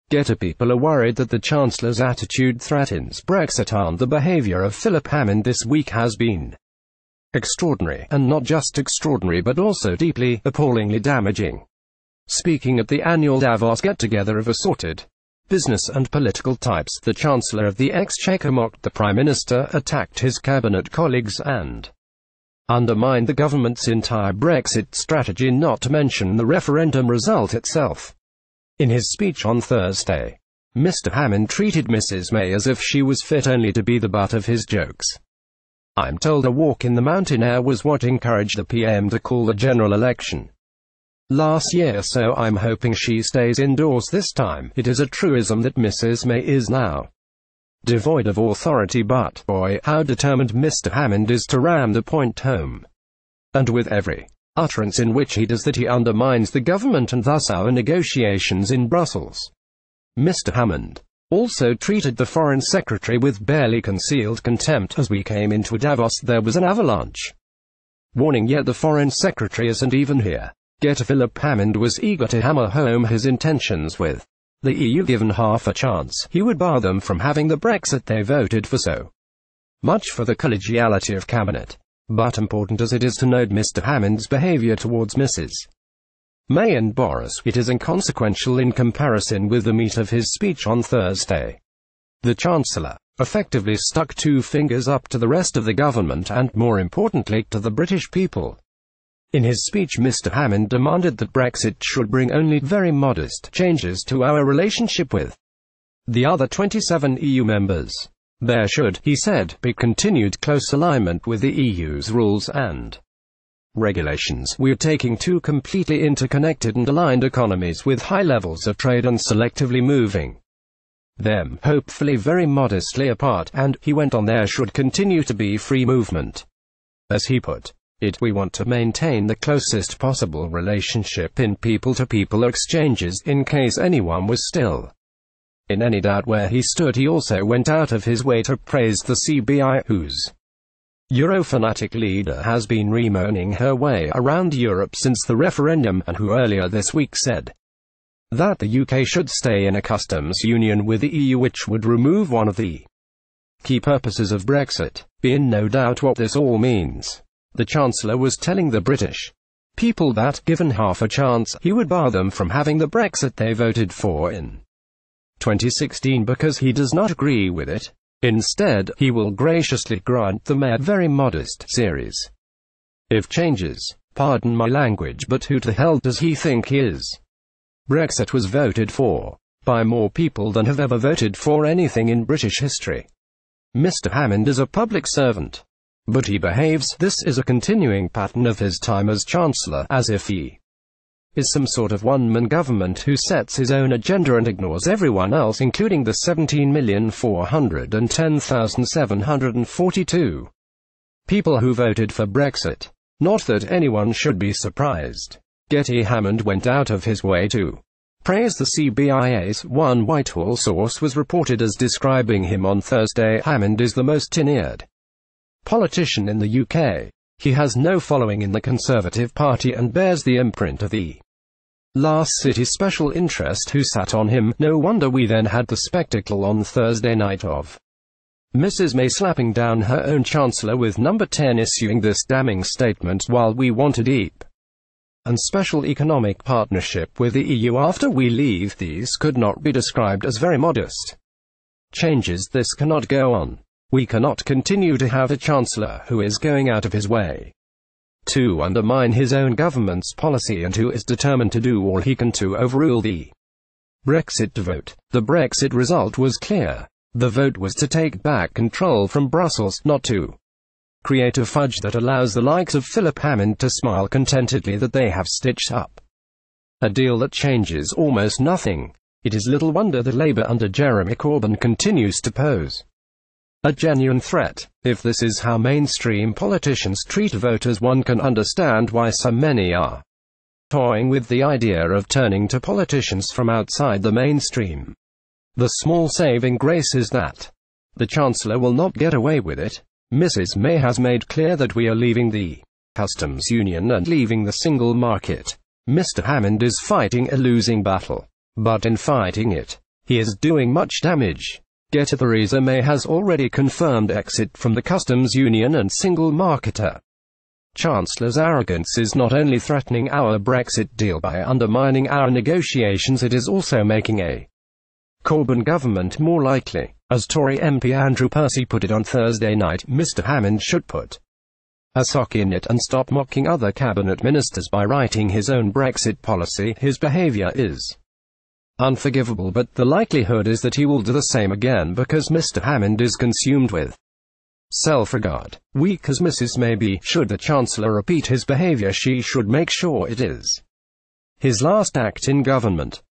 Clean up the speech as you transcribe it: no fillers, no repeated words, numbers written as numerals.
People are worried that the Chancellor's attitude threatens Brexit, and the behaviour of Philip Hammond this week has been extraordinary, and not just extraordinary but also deeply, appallingly damaging. Speaking at the annual Davos get-together of assorted business and political types, the Chancellor of the Exchequer mocked the Prime Minister, attacked his cabinet colleagues, and undermined the government's entire Brexit strategy, not to mention the referendum result itself. In his speech on Thursday, Mr. Hammond treated Mrs. May as if she was fit only to be the butt of his jokes. "I'm told a walk in the mountain air was what encouraged the PM to call the general election last year, so I'm hoping she stays indoors this time. It is a truism that Mrs. May is now devoid of authority, but boy, how determined Mr. Hammond is to ram the point home. And with every utterance in which he does that, he undermines the government and thus our negotiations in Brussels." Mr. Hammond also treated the Foreign Secretary with barely concealed contempt. "As we came into Davos, there was an avalanche warning, yet the Foreign Secretary isn't even here." Philip Hammond was eager to hammer home his intentions with the EU. Given half a chance, he would bar them from having the Brexit they voted for. So much for the collegiality of cabinet. But important as it is to note Mr. Hammond's behaviour towards Mrs. May and Boris, it is inconsequential in comparison with the meat of his speech on Thursday. The Chancellor effectively stuck two fingers up to the rest of the government and, more importantly, to the British people. In his speech, Mr. Hammond demanded that Brexit should bring only very modest changes to our relationship with the other 27 EU members. There should, he said, be continued close alignment with the EU's rules and regulations. We're taking two completely interconnected and aligned economies with high levels of trade and selectively moving them, hopefully very modestly apart, and, he went on, there should continue to be free movement. As he put it, we want to maintain the closest possible relationship in people-to-people exchanges, in case anyone was still in any doubt where he stood. He also went out of his way to praise the CBI, whose Eurofanatic leader has been remoaning her way around Europe since the referendum, and who earlier this week said that the UK should stay in a customs union with the EU, which would remove one of the key purposes of Brexit. Be in no doubt what this all means. The Chancellor was telling the British people that, given half a chance, he would bar them from having the Brexit they voted for in 2016 because he does not agree with it. Instead, he will graciously grant them a very modest series of changes. Pardon my language, but who the hell does he think he is? Brexit was voted for by more people than have ever voted for anything in British history. Mr. Hammond is a public servant, but he behaves, this is a continuing pattern of his time as Chancellor, as if he is some sort of one-man government who sets his own agenda and ignores everyone else, including the 17,410,742 people who voted for Brexit. Not that anyone should be surprised. Hammond went out of his way to praise the CBI's. One Whitehall source was reported as describing him on Thursday. Hammond is the most tenured politician in the UK. He has no following in the Conservative Party and bears the imprint of the last city special interest who sat on him. No wonder we then had the spectacle on Thursday night of Mrs. May slapping down her own Chancellor, with Number 10 issuing this damning statement: "While we want a deep and special economic partnership with the EU after we leave, these could not be described as very modest changes. This cannot go on. We cannot continue to have a Chancellor who is going out of his way to undermine his own government's policy and who is determined to do all he can to overrule the Brexit vote." The Brexit result was clear. The vote was to take back control from Brussels, not to create a fudge that allows the likes of Philip Hammond to smile contentedly that they have stitched up a deal that changes almost nothing. It is little wonder that Labour under Jeremy Corbyn continues to pose a genuine threat. If this is how mainstream politicians treat voters, one can understand why so many are toying with the idea of turning to politicians from outside the mainstream. The small saving grace is that the Chancellor will not get away with it. Mrs. May has made clear that we are leaving the customs union and leaving the single market. Mr. Hammond is fighting a losing battle, but in fighting it, He is doing much damage. Theresa May has already confirmed exit from the customs union and single marketer. Chancellor's arrogance is not only threatening our Brexit deal by undermining our negotiations, it is also making a Corbyn government more likely. As Tory MP Andrew Percy put it on Thursday night, Mr. Hammond should put a sock in it and stop mocking other cabinet ministers by writing his own Brexit policy. His behaviour is unforgivable, but the likelihood is that he will do the same again because Mr. Hammond is consumed with self-regard. Weak as Mrs. May be, should the Chancellor repeat his behaviour, she should make sure it is his last act in government.